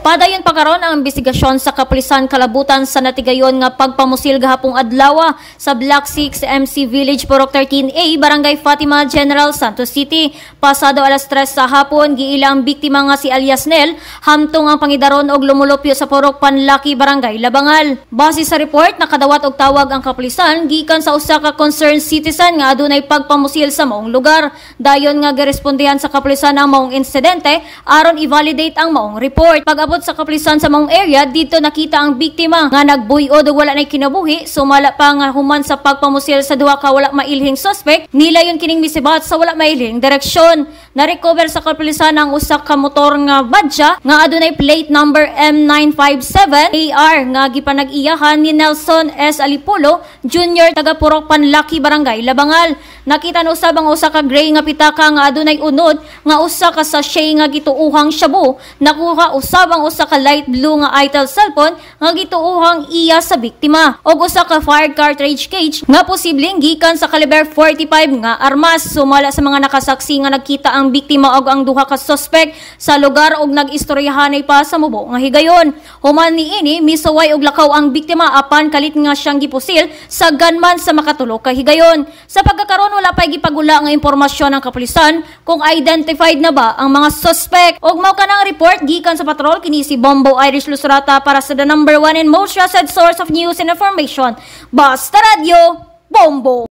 Padayon pa karon ang investigasyon sa kapulisan kalabutan sa natigayon nga pagpamusil gahapong adlaw sa Block 6 MC Village Purok 13A, Barangay Fatima, General Santos City. Pasado alas 3 sa hapon, giilang biktima nga si alias Nel, hamtong ang pangidaron og lumulupyo sa Purok Panlaki, Barangay Labangal. Base sa report, nakadawat og tawag ang kapulisan gikan sa usa ka concerned citizen nga adunay pagpamusil sa maong lugar. Dayon nga girespondihan sa kapulisan ang maong insidente aron i-validate ang maong report. Pag-abot sa kapulisan sa maong area, dito nakita ang biktima nga nagbuhiod og wala nay kinabuhi, sumala pa nga human sa pagpamusil sa duha ka wala mailhing suspect, nila yon kining misibat sa wala mailhing direksyon. Na-recover sa kapulisan ang usa ka motor nga badja nga adunay plate number M957AR nga gipanag-iyahan ni Nelson S. Alipulo Jr. taga Purok Panlaki, Barangay Labangal. Nakita na usab ang usa ka gray nga pitaka nga adunay unod nga usa ka sachet nga gituuhang shabu. Nakuha usab ang usa ka light blue nga Itel cellphone nga gituuhang iya sa biktima og usa ka fired cartridge cage nga posibleng gikan sa caliber 45 nga armas. Sumala sa mga nakasaksi nga nagkita ang biktima og ang duha ka suspect sa lugar og nag-istoryahanay pa sa mubo nga higayon. Human niini misuway og lakaw ang biktima apan kalit nga siyang gipusil sa gunman sa makatulo ka higayon. Sa pagkakaroon wala pay gipagula nga impormasyon ng kapulisan kung identified na ba ang mga suspect. Og mao kanang report gikan sa patrol kini si Bombo Irish Lusurata para sa the #1 and most trusted source of news and information. Basta Radio, Bombo!